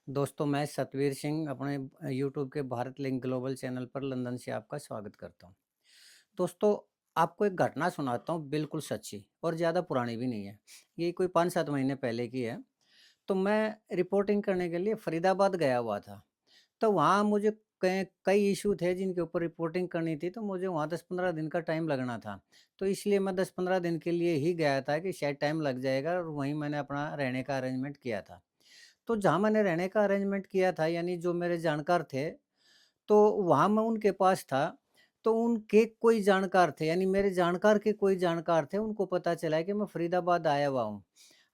दोस्तों, मैं सतवीर सिंह अपने यूट्यूब के भारत लिंक ग्लोबल चैनल पर लंदन से आपका स्वागत करता हूँ। दोस्तों, आपको एक घटना सुनाता हूँ, बिल्कुल सच्ची और ज़्यादा पुरानी भी नहीं है। ये कोई 5-7 महीने पहले की है। तो मैं रिपोर्टिंग करने के लिए फरीदाबाद गया हुआ था। तो वहाँ मुझे कई कई इश्यू थे जिनके ऊपर रिपोर्टिंग करनी थी, तो मुझे वहाँ 10-15 दिन का टाइम लगना था। तो इसलिए मैं 10-15 दिन के लिए ही गया था कि शायद टाइम लग जाएगा, और वहीं मैंने अपना रहने का अरेंजमेंट किया था। तो जहाँ मैंने रहने का अरेंजमेंट किया था, यानी जो मेरे जानकार थे, तो वहाँ मैं उनके पास था। तो उनके कोई जानकार थे, यानी मेरे जानकार के कोई जानकार थे, उनको पता चला कि मैं फरीदाबाद आया हुआ हूँ।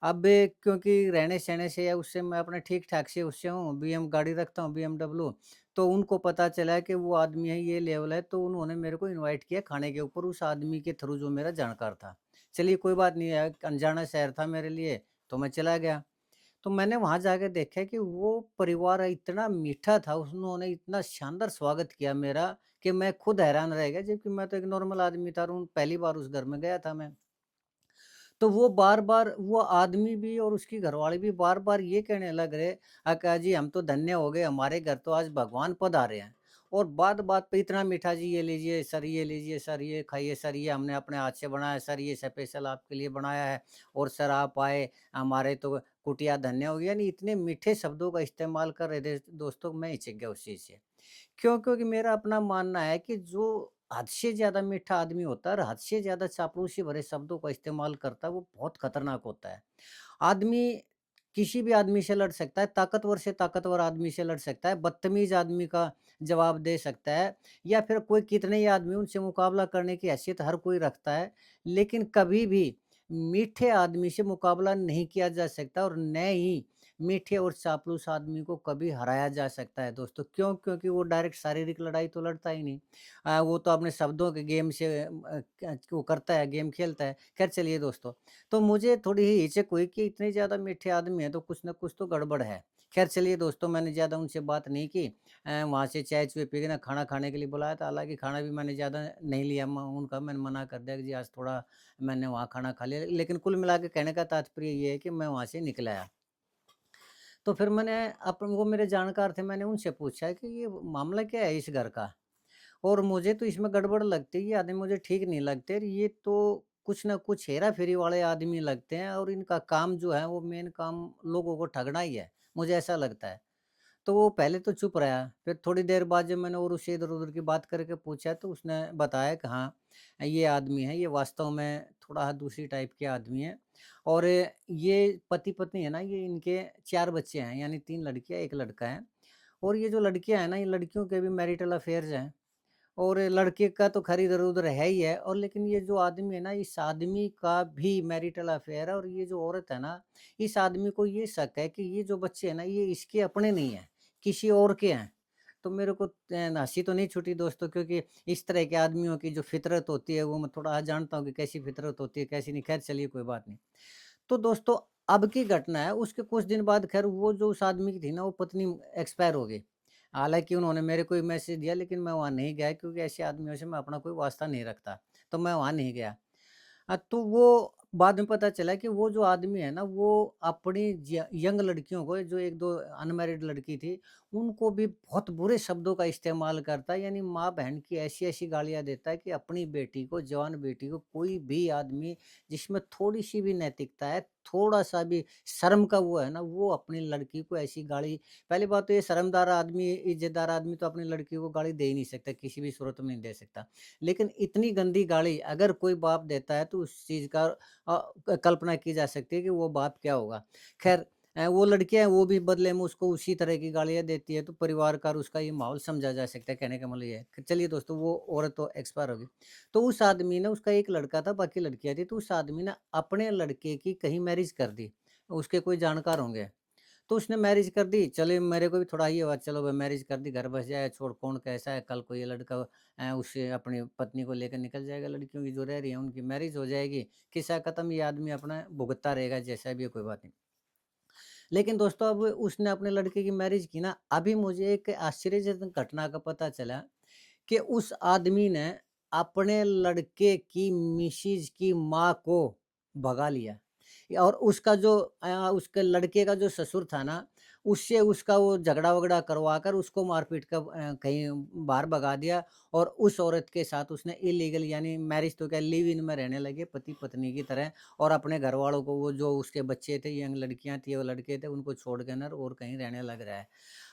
अब क्योंकि रहने-सहने से या उससे मैं अपने ठीक-ठाक से उससे हूँ, बीएम गाड़ी रखता हूँ बीएमडब्ल्यू। तो उनको पता चला कि वो आदमी है, ये लेवल है, तो उन्होंने मेरे को इनवाइट किया खाने के ऊपर, उस आदमी के थ्रू जो मेरा जानकार था। चलिए कोई बात नहीं है, अनजाना शहर था मेरे लिए, तो मैं चला गया। तो मैंने वहाँ जाके देखा कि वो परिवार इतना मीठा था, उन्होंने इतना शानदार स्वागत किया मेरा कि मैं खुद हैरान रह गया, जबकि मैं तो एक नॉर्मल आदमी था और पहली बार उस घर में गया था मैं। तो वो बार-बार वो आदमी भी और उसकी घरवाली भी बार-बार ये कहने लग रहे, "अक्का जी, हम तो धन्य हो गए, हमारे घर तो आज भगवान पधारे हैं।" और बात-बात पे इतना मीठा, "जी ये लीजिए सर, ये लीजिए सर, ये खाइए सर, ये हमने अपने हाथ से बनाया है सर, ये स्पेशल आपके लिए बनाया है, और सर आप आए, हमारे तो कुटिया धन्य हो गई।" यानी इतने मीठे शब्दों का इस्तेमाल कर रहे थे दोस्तों, मैं हिचक गया उस चीज़ से। क्यों? क्योंकि मेरा अपना मानना है कि जो हद से ज़्यादा मीठा आदमी होता है और हद से ज़्यादा चापलूसी भरे शब्दों का इस्तेमाल करता है, वो बहुत खतरनाक होता है। आदमी किसी भी आदमी से लड़ सकता है, ताकतवर से ताकतवर आदमी से लड़ सकता है, बदतमीज़ आदमी का जवाब दे सकता है, या फिर कोई कितने ही आदमी, उनसे मुकाबला करने की हैसियत हर कोई रखता है। लेकिन कभी भी मीठे आदमी से मुकाबला नहीं किया जा सकता, और न ही मीठे और चापलूस आदमी को कभी हराया जा सकता है दोस्तों। क्यों? क्योंकि वो डायरेक्ट शारीरिक लड़ाई तो लड़ता ही नहीं। वो तो अपने शब्दों के गेम से क्या वो करता है, गेम खेलता है। ख़ैर चलिए दोस्तों, तो मुझे थोड़ी ही हिचक हुई कि इतने ज़्यादा मीठे आदमी हैं, तो कुछ न कुछ तो गड़बड़ है। ख़ैर चलिए दोस्तों, मैंने ज़्यादा उनसे बात नहीं की। वहाँ से चाय-चूय पी के ना खाना खाने के लिए बुलाया था, हालाँकि खाना भी मैंने ज़्यादा नहीं लिया, म उनका मैंने मना कर दिया कि जी आज थोड़ा मैंने वहाँ खाना खा लिया। लेकिन कुल मिला के कहने का तात्पर्य ये है कि मैं वहाँ से निकल आया। तो फिर मैंने वो मेरे जानकार थे, मैंने उनसे पूछा कि ये मामला क्या है इस घर का? और मुझे तो इसमें गड़बड़ लगती है, ये आदमी मुझे ठीक नहीं लगते, और ये तो कुछ ना कुछ हेरा-फेरी वाले आदमी लगते हैं, और इनका काम जो है वो मेन काम लोगों को ठगना ही है, मुझे ऐसा लगता है। तो वो पहले तो चुप रहा, फिर थोड़ी देर बाद जब मैंने और उससे इधर-उधर की बात करके पूछा, तो उसने बताया कि हाँ, ये आदमी है, ये वास्तव में थोड़ा दूसरी टाइप के आदमी हैं, और ये पति-पत्नी है ना, ये इनके 4 बच्चे हैं, यानी 3 लड़कियाँ, 1 लड़का है। और ये जो लड़कियाँ हैं ना, ये लड़कियों के भी मैरिटल अफेयर्स हैं, और लड़के का तो खैर इधर-उधर है ही है, और लेकिन ये जो आदमी है ना, इस आदमी का भी मैरिटल अफेयर है, और ये जो औरत है ना, इस आदमी को ये शक है कि ये जो बच्चे हैं ना, ये इसके अपने नहीं हैं, किसी और के हैं। तो मेरे को हँसी तो नहीं छूटी दोस्तों, क्योंकि इस तरह के आदमियों की जो फ़ितरत होती है, वो मैं थोड़ा जानता हूँ कि कैसी फ़ितरत होती है, कैसी नहीं। खैर चलिए कोई बात नहीं। तो दोस्तों, अब की घटना है, उसके कुछ दिन बाद खैर वो जो उस आदमी की थी ना, वो पत्नी एक्सपायर हो गई। हालाँकि उन्होंने मेरे को मैसेज दिया, लेकिन मैं वहाँ नहीं गया, क्योंकि ऐसे आदमियों से मैं अपना कोई वास्ता नहीं रखता, तो मैं वहाँ नहीं गया। तो वो बाद में पता चला कि वो जो आदमी है ना, वो अपनी यंग लड़कियों को, जो 1-2 अनमैरिड लड़की थी, उनको भी बहुत बुरे शब्दों का इस्तेमाल करता है, यानी माँ-बहन की ऐसी-ऐसी गालियाँ देता है कि अपनी बेटी को, जवान बेटी को, कोई भी आदमी जिसमें थोड़ी-सी भी नैतिकता है, थोड़ा-सा भी शर्म का वो है ना, वो अपनी लड़की को ऐसी गाली। पहली बात तो ये शर्मदार आदमी, इज़्ज़तदार आदमी तो अपनी लड़की को गाली दे ही नहीं सकता, किसी भी सूरत में नहीं दे सकता। लेकिन इतनी गंदी गाली अगर कोई बाप देता है, तो उस चीज़ का कल्पना की जा सकती है कि वो बाप क्या होगा। ख़ैर वो लड़कियाँ हैं, वो भी बदले में उसको उसी तरह की गालियाँ देती है, तो परिवार का और उसका ये माहौल समझा जा सकता है, कहने का मतलब ये है। चलिए दोस्तों, वो औरत तो एक्सपायर हो गई। तो उस आदमी ने, उसका एक लड़का था, बाकी लड़कियाँ थी, तो उस आदमी ने अपने लड़के की कहीं मैरिज कर दी। उसके कोई जानकार होंगे। तो उसने मैरिज कर दी, चलिए मेरे को भी थोड़ा ये हुआ, चलो भाई मैरिज कर दी, घर बस जाए, छोड़, कौन कैसा है, कल को ये लड़का उससे अपनी पत्नी को लेकर निकल जाएगा, लड़कियों की जो रह रही है उनकी मैरिज हो जाएगी, किस्सा खत्म, ये आदमी अपना भुगतता रहेगा, जैसा भी है, कोई बात नहीं। लेकिन दोस्तों, अब उसने अपने लड़के की मैरिज की ना, अभी मुझे एक आश्चर्यजनक घटना का पता चला कि उस आदमी ने अपने लड़के की मिसेज़ की माँ को भगा लिया। और उसका जो उसके लड़के का जो ससुर था ना, उससे उसका वो झगड़ा-वगड़ा करवा कर उसको मार-पीट कर कहीं बाहर भगा दिया और उस औरत के साथ उसने इल्लीगल यानी मैरिज तो क्या लिव इन में रहने लगे पति-पत्नी की तरह और अपने घरवालों को वो जो उसके बच्चे थे, यंग लड़कियाँ थी, वो लड़के थे, उनको छोड़ के ना और कहीं रहने लग रहा है।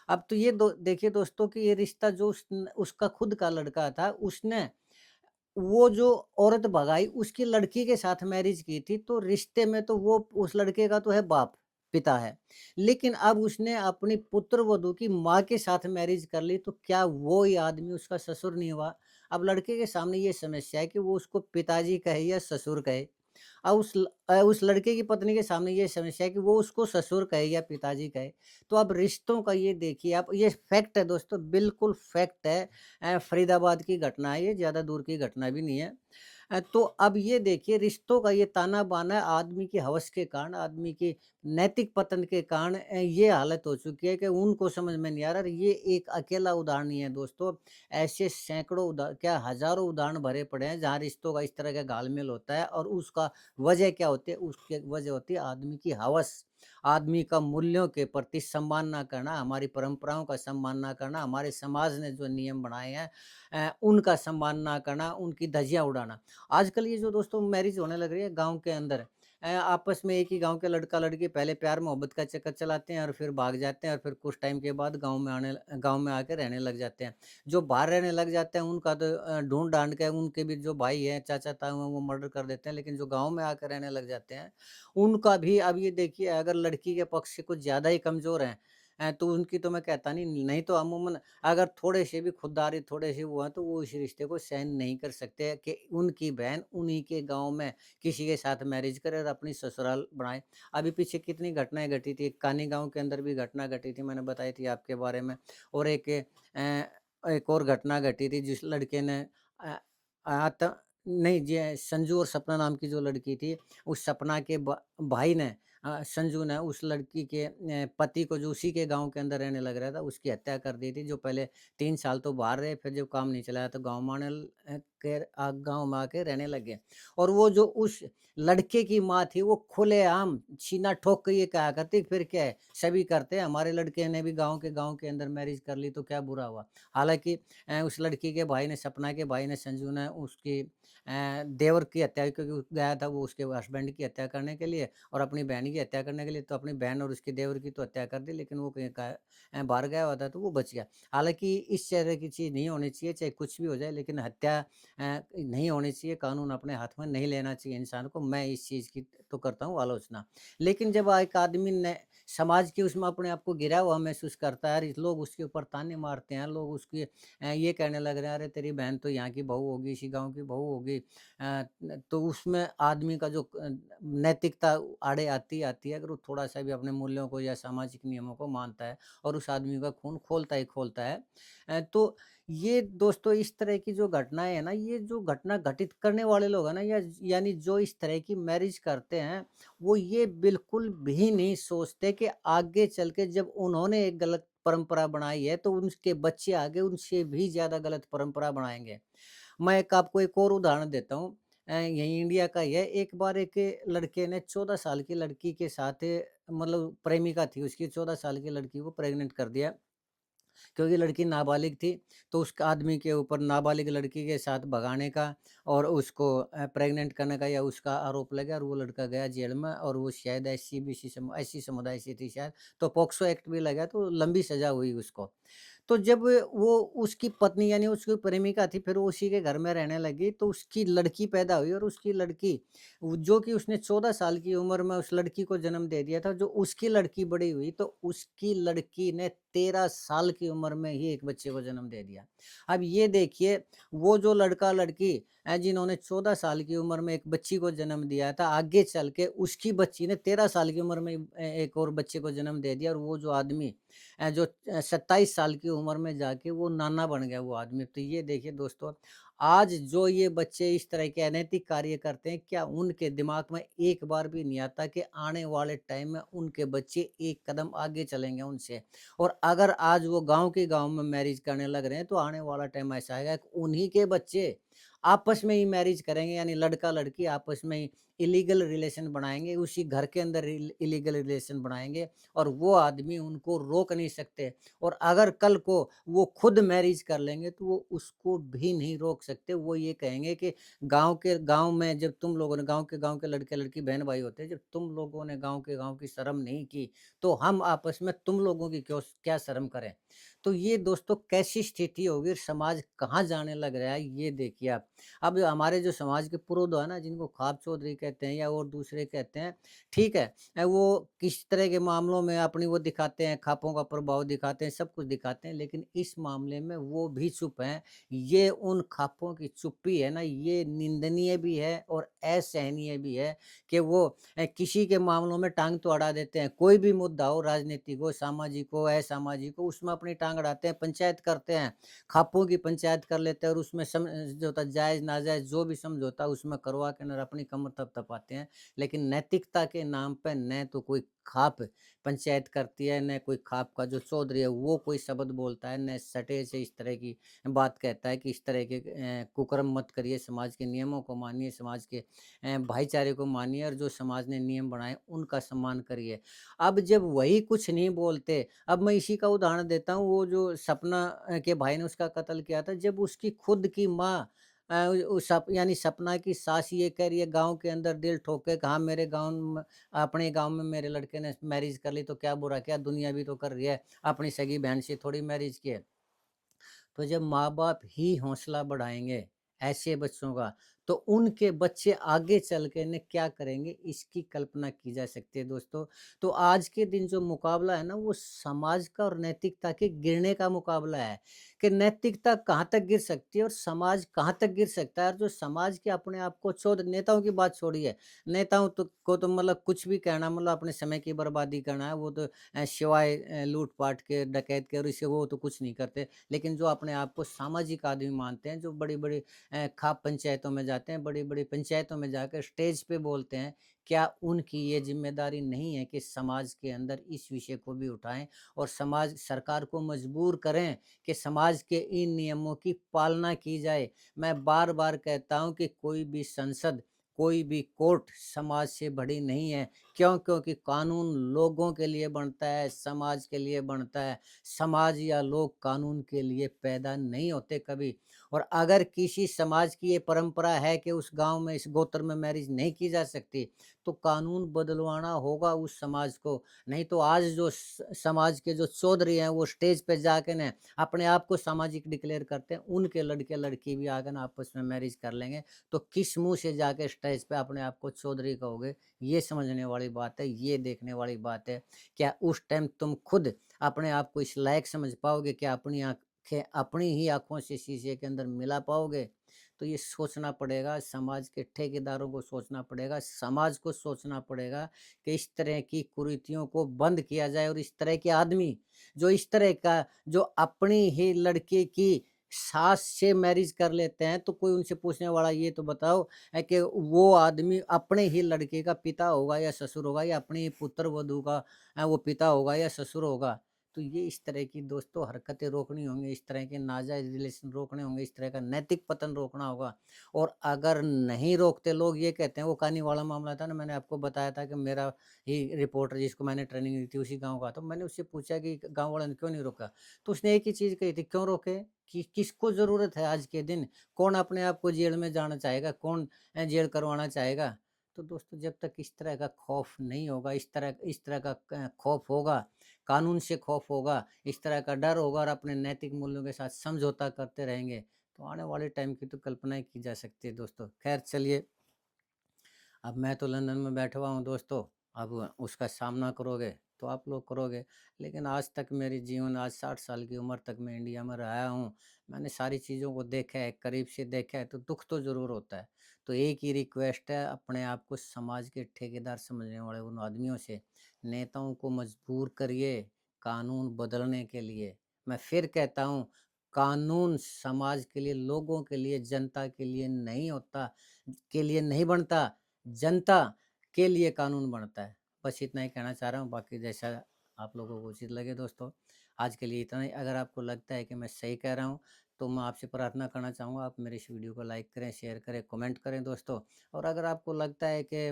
अब तो ये दो देखिए दोस्तों कि ये रिश्ता जो उसका खुद का लड़का था, उसने वो जो औरत भगाई उसकी लड़की के साथ मैरिज की थी, तो रिश्ते में तो वो उस लड़के का तो है बाप, पिता है। लेकिन अब उसने अपनी पुत्रवधू की माँ के साथ मैरिज कर ली, तो क्या वो ही आदमी उसका ससुर नहीं हुआ? अब लड़के के सामने ये समस्या है कि वो उसको पिताजी कहे या ससुर कहे। उस लड़के की पत्नी के सामने ये समस्या है कि वो उसको ससुर कहे या पिताजी कहे। तो अब रिश्तों का ये देखिए आप ये फैक्ट है दोस्तों, बिल्कुल फैक्ट है। फरीदाबाद की घटना है ये, ज़्यादा दूर की घटना भी नहीं है। तो अब ये देखिए रिश्तों का ये ताना-बाना आदमी की हवस के कारण, आदमी की नैतिक पतन के कारण ये हालत हो चुकी है कि उनको समझ में नहीं आ रहा। ये एक अकेला उदाहरण नहीं है दोस्तों, ऐसे सैकड़ों क्या हज़ारों उदाहरण भरे पड़े हैं जहाँ रिश्तों का इस तरह का घाल-मेल होता है और उसका वजह क्या होती है? उसकी वजह होती है आदमी की हवस, आदमी का मूल्यों के प्रति सम्मान ना करना, हमारी परंपराओं का सम्मान ना करना, हमारे समाज ने जो नियम बनाए हैं उनका सम्मान ना करना, उनकी धज्जियाँ उड़ाना। आजकल ये जो दोस्तों मैरिज होने लग रही है गाँव के अंदर आपस में एक ही गाँव के लड़का-लड़की पहले प्यार-मोहब्बत का चक्कर चलाते हैं और फिर भाग जाते हैं और फिर कुछ टाइम के बाद गाँव में आके रहने लग जाते हैं। जो बाहर रहने लग जाते हैं उनका तो ढूँढ-ढाँड के उनके भी जो भाई हैं, चाचा-ताऊ हैं वो मर्डर कर देते हैं। लेकिन जो गाँव में आकर रहने लग जाते हैं, उनका भी अब ये देखिए अगर लड़की के पक्ष से कुछ ज़्यादा ही कमज़ोर हैं तो उनकी तो मैं कहता नहीं, नहीं तो अमूमन अगर थोड़े से भी खुददारी, थोड़े से वो हैं तो वो इस रिश्ते को सहन नहीं कर सकते कि उनकी बहन उन्हीं के गाँव में किसी के साथ मैरिज करे और अपनी ससुराल बनाए। अभी पीछे कितनी घटनाएँ घटी थी, कानी गाँव के अंदर भी घटना घटी थी, मैंने बताई थी आपके बारे में और एक और घटना घटी थी जिस लड़के ने अ, आत नहीं जी संजू और सपना नाम की जो लड़की थी, उस सपना के भाई ने संजू ने उस लड़की के पति को जो उसी के गाँव के अंदर रहने लग रहा था, उसकी हत्या कर दी थी। जो पहले 3 साल तो बाहर रहे, फिर जब काम नहीं चला तो गाँव में आके रहने लग गए। और वो जो उस लड़के की माँ थी, वो खुलेआम सीना ठोक के ये कहा करती, "फिर क्या है, सभी करते हैं, हमारे लड़के ने भी गाँव के अंदर मैरिज कर ली, तो क्या बुरा हुआ?" हालाँकि उस लड़की के भाई ने, सपना के भाई ने, संजू ने उसकी देवर की हत्या क्योंकि वो गया था वो उसके हस्बैंड की हत्या करने के लिए और अपनी बहन की हत्या करने के लिए, तो अपनी बहन और उसके देवर की तो हत्या कर दी, लेकिन वो कहीं बाहर गया हुआ था, तो वो बच गया। हालाँकि इस तरह की चीज़ नहीं होनी चाहिए, चाहे कुछ भी हो जाए, लेकिन हत्या नहीं होनी चाहिए, कानून अपने हाथ में नहीं लेना चाहिए इंसान को। मैं इस चीज़ की तो करता हूँ आलोचना। लेकिन जब एक आदमी ने समाज के उसमें अपने आप को गिरा हुआ महसूस करता है, लोग उसके ऊपर ताने मारते हैं, लोग उसकी ये कहने लग रहे हैं, "अरे! तेरी बहन तो यहाँ की बहू होगी, इसी गाँव की बहू होगी।" तो उसमें आदमी का जो नैतिकता आड़े आती है, अगर वो थोड़ा-सा भी अपने मूल्यों को या सामाजिक नियमों को मानता है और उस आदमी का खून खोलता ही खोलता है। तो ये दोस्तों इस तरह की जो घटनाएँ हैं ना, ये जो घटना घटित करने वाले लोग हैं ना या यानी जो इस तरह की मैरिज करते हैं, वो ये बिल्कुल भी नहीं सोचते कि आगे चल के जब उन्होंने एक गलत परंपरा बनाई है, तो उनके बच्चे आगे उनसे भी ज़्यादा गलत परंपरा बनाएँगे। मैं एक आपको एक और उदाहरण देता हूँ यही इंडिया का ही है। एक बार एक लड़के ने 14 साल की लड़की के साथ मतलब प्रेमिका थी उसकी 14 साल की लड़की को प्रेग्नेंट कर दिया। क्योंकि लड़की नाबालिग थी, तो उस आदमी के ऊपर नाबालिग लड़की के साथ भगाने का और उसको प्रेग्नेंट करने का या उसका आरोप लगा और वो लड़का गया जेल में और वो शायद एससी समुदाय से थी शायद, तो पॉक्सो एक्ट भी लगा तो लंबी सज़ा हुई उसको। तो जब वो उसकी पत्नी यानी उसकी प्रेमिका थी, फिर वो उसी के घर में रहने लगी, तो उसकी लड़की पैदा हुई और उसकी लड़की जो कि उसने 14 साल की उम्र में उस लड़की को जन्म दे दिया था, जो उसकी लड़की बड़ी हुई, तो उसकी लड़की ने 13 साल की उम्र में ही एक बच्चे को जन्म दे दिया। अब ये देखिए, वो जो लड़का-लड़की जिन्होंने 14 साल की उम्र में एक बच्ची को जन्म दिया था, आगे चल के उसकी बच्ची ने 13 साल की उम्र में एक और बच्चे को जन्म दे दिया और वो जो आदमी 27 साल की उम्र में जाके वो नाना बन गया वो आदमी। तो ये देखिए दोस्तों, आज जो ये बच्चे इस तरह के अनैतिक कार्य करते हैं, क्या उनके दिमाग में एक बार भी नहीं आता कि आने वाले टाइम में उनके बच्चे एक कदम आगे चलेंगे उनसे? और अगर आज वो गाँव के गाँव में मैरिज करने लग रहे हैं, तो आने वाला टाइम ऐसा आएगा कि उन्हीं के बच्चे आपस में ही मैरिज करेंगे, यानी लड़का-लड़की आपस में ही इलीगल रिलेशन बनाएँगे, उसी घर के अंदर इलीगल रिलेशन बनाएँगे और वो आदमी उनको रोक नहीं सकते। और अगर कल को वो खुद मैरिज कर लेंगे तो वो उसको भी नहीं रोक सकते। वो ये कहेंगे कि गाँव में जब तुम लोगों ने गाँव के लड़के-लड़की बहन-भाई होते हैं, जब तुम लोगों ने गाँव की शर्म नहीं की, तो हम आपस में तुम लोगों की क्या शर्म करें? तो ये दोस्तों कैसी स्थिति होगी, समाज कहाँ जाने लग रहा है, ये देखिए आप। अब हमारे जो समाज के पुरोधा है ना, जिनको खाप चौधरी कहते हैं या और दूसरे कहते हैं, ठीक है। वो किस तरह के मामलों में अपनी वो दिखाते हैं, खापों का प्रभाव दिखाते हैं, सब कुछ दिखाते हैं, लेकिन इस मामले में वो भी चुप हैं। ये उन खापों की चुप्पी है ना, ये निंदनीय भी है और असहनीय भी है कि वो किसी के मामलों में टाँग तो अड़ा देते हैं। कोई भी मुद्दा हो, राजनीतिक हो, सामाजिक हो, असामाजिक हो, उसमें अपनी टाँग अड़ाते हैं, पंचायत करते हैं। खापों की पंचायत कर लेते हैं और उसमें समझौता जायज़ नाजायज़ जो भी समझौता उसमें करवा के न अपनी कमर थपथपाते हैं। लेकिन नैतिकता के नाम पे न तो कोई खाप पंचायत करती है, न कोई खाप का जो चौधरी है वो कोई शब्द बोलता है, न सटे से इस तरह की बात कहता है कि इस तरह के कुकर्म मत करिए, समाज के नियमों को मानिए, समाज के भाईचारे को मानिए और जो समाज ने नियम बनाए उनका सम्मान करिए। अब जब वही कुछ नहीं बोलते, अब मैं इसी का उदाहरण देता हूँ, वो जो सपना के भाई ने उसका कत्ल किया था, जब उसकी खुद की माँ उ सप यानी सपना की सास ये कह रही है गाँव के अंदर दिल ठोक के, कहा मेरे गाँव में अपने गाँव में मेरे लड़के ने मैरिज कर ली तो क्या बुरा, क्या दुनिया भी तो कर रही है, अपनी सगी बहन से थोड़ी मैरिज की है। तो जब माँ-बाप ही हौसला बढ़ाएँगे ऐसे बच्चों का, तो उनके बच्चे आगे चल के न क्या करेंगे, इसकी कल्पना की जा सकती है दोस्तों। तो आज के दिन जो मुकाबला है ना, वो समाज का और नैतिकता के गिरने का मुकाबला है, कि नैतिकता कहाँ तक गिर सकती है और समाज कहाँ तक गिर सकता है। और जो समाज के अपने आप को नेताओं की बात छोड़िए, नेताओं को तो मतलब कुछ भी कहना, मतलब अपने समय की बर्बादी करना है, वो तो सिवाय लूट-पाट के, डकैत के और इससे वो तो कुछ नहीं करते। लेकिन जो अपने आप को सामाजिक आदमी मानते हैं, जो बड़ी-बड़ी खाप पंचायतों में जाते हैं, बड़ी-बड़ी पंचायतों में जाकर स्टेज पे बोलते हैं, क्या उनकी ये ज़िम्मेदारी नहीं है कि समाज के अंदर इस विषय को भी उठाएँ और समाज सरकार को मजबूर करें कि समाज के इन नियमों की पालना की जाए। मैं बार-बार कहता हूँ कि कोई भी संसद, कोई भी कोर्ट समाज से बड़ी नहीं है। क्यों? क्योंकि कानून लोगों के लिए बनता है, समाज के लिए बनता है। समाज या लोग कानून के लिए पैदा नहीं होते कभी। और अगर किसी समाज की ये परंपरा है कि उस गाँव में, इस गोत्र में मैरिज नहीं की जा सकती, तो कानून बदलवाना होगा उस समाज को। नहीं तो आज जो समाज के जो चौधरी हैं, वो स्टेज पे जाके न अपने आप को सामाजिक डिक्लेयर करते हैं, उनके लड़के-लड़की भी आके ना आपस में मैरिज कर लेंगे, तो किस मुँह से जाके स्टेज पे अपने आप को चौधरी कहोगे? ये समझने वाली बात है, ये देखने वाली बात है। क्या उस टाइम तुम खुद अपने आप को इस लायक समझ पाओगे कि अपनी आँखें अपनी ही आँखों से शीशे के अंदर मिला पाओगे? तो ये सोचना पड़ेगा, समाज के ठेकेदारों को सोचना पड़ेगा, समाज को सोचना पड़ेगा कि इस तरह की कुरीतियों को बंद किया जाए और इस तरह के आदमी, जो इस तरह का, जो अपनी ही लड़की की सास से मैरिज कर लेते हैं, तो कोई उनसे पूछने वाला ये तो बताओ है कि वो आदमी अपने ही लड़के का पिता होगा या ससुर होगा, या अपनी पुत्र वधू का वो पिता होगा या ससुर होगा। तो ये इस तरह की दोस्तों हरकतें रोकनी होंगी, इस तरह के नाजायज़ रिलेशन रोकने होंगे, इस तरह का नैतिक पतन रोकना होगा। और अगर नहीं रोकते, लोग ये कहते हैं, वो कानी वाला मामला था ना, मैंने आपको बताया था कि मेरा ही रिपोर्टर जिसको मैंने ट्रेनिंग दी थी उसी गाँव का, तो मैंने उससे पूछा कि गाँव वालों ने क्यों नहीं रोका? तो उसने एक ही चीज़ कही थी, क्यों रोके? कि किसको ज़रूरत है आज के दिन? कौन अपने आप को जेल में जाना चाहेगा? कौन जेल करवाना चाहेगा? तो दोस्तों जब तक इस तरह का खौफ नहीं होगा, इस तरह का खौफ होगा, कानून से खौफ होगा, इस तरह का डर होगा और अपने नैतिक मूल्यों के साथ समझौता करते रहेंगे, तो आने वाले टाइम की तो कल्पना ही की जा सकती है दोस्तों। ख़ैर चलिए, अब मैं तो लंदन में बैठा हुआ हूँ दोस्तों, अब उसका सामना करोगे तो आप लोग करोगे। लेकिन आज तक मेरी जीवन, आज 60 साल की उम्र तक मैं इंडिया में रहा हूँ। मैंने सारी चीज़ों को देखा है, करीब से देखा है, तो दुःख तो ज़रूर होता है। तो एक ही रिक्वेस्ट है, अपने आप को समाज के ठेकेदार समझने वाले उन आदमियों से, नेताओं को मजबूर करिए कानून बदलने के लिए। मैं फिर कहता हूँ, कानून समाज के लिए, लोगों के लिए, जनता के लिए नहीं होता, के लिए नहीं बनता, जनता के लिए कानून बनता है। बस इतना ही कहना चाह रहा हूँ, बाकी जैसा आप लोगों को उचित लगे दोस्तों। आज के लिए इतना ही। अगर आपको लगता है कि मैं सही कह रहा हूँ, तो मैं आपसे प्रार्थना करना चाहूँगा आप मेरे इस वीडियो को लाइक करें, शेयर करें, कमेंट करें दोस्तों। और अगर आपको लगता है कि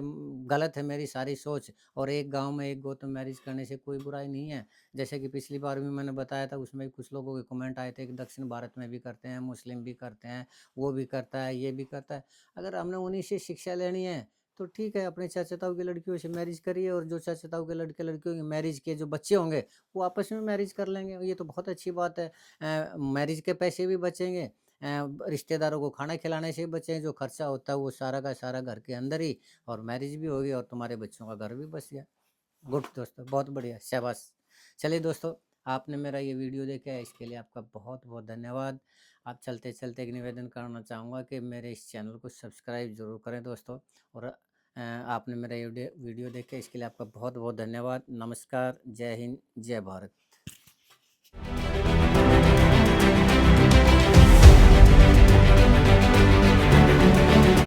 गलत है मेरी सारी सोच और एक गाँव में एक गौतम मैरिज करने से कोई बुराई नहीं है। जैसे कि पिछली बार भी मैंने बताया था, उसमें भी कुछ लोगों के कमेंट आए थे कि दक्षिण भारत में भी करते हैं, मुस्लिम भी करते हैं, वो भी करता है, ये भी करता है। अगर हमने उन्हीं से शिक्षा लेनी है तो ठीक है, अपने चाचा-ताऊ की लड़कियों से मैरिज करिए और जो चाचा-ताऊ के लड़के-लड़कियों की मैरिज के जो बच्चे होंगे, वो आपस में मैरिज कर लेंगे। ये तो बहुत अच्छी बात है। मैरिज के पैसे भी बचेंगे, रिश्तेदारों को खाना खिलाने से भी बचेंगे, जो खर्चा होता है वो सारा का सारा घर के अंदर ही, और मैरिज भी होगी और तुम्हारे बच्चों का घर भी बस गया। गुड दोस्तों, बहुत बढ़िया, शाबाश। चलिए दोस्तों, आपने मेरा ये वीडियो देखा है इसके लिए आपका बहुत-बहुत धन्यवाद। आप चलते-चलते एक निवेदन करना चाहूँगा कि मेरे इस चैनल को सब्सक्राइब ज़रूर करें दोस्तों। और आपने मेरा ये वीडियो देखा इसके लिए आपका बहुत-बहुत धन्यवाद। नमस्कार, जय हिंद, जय भारत।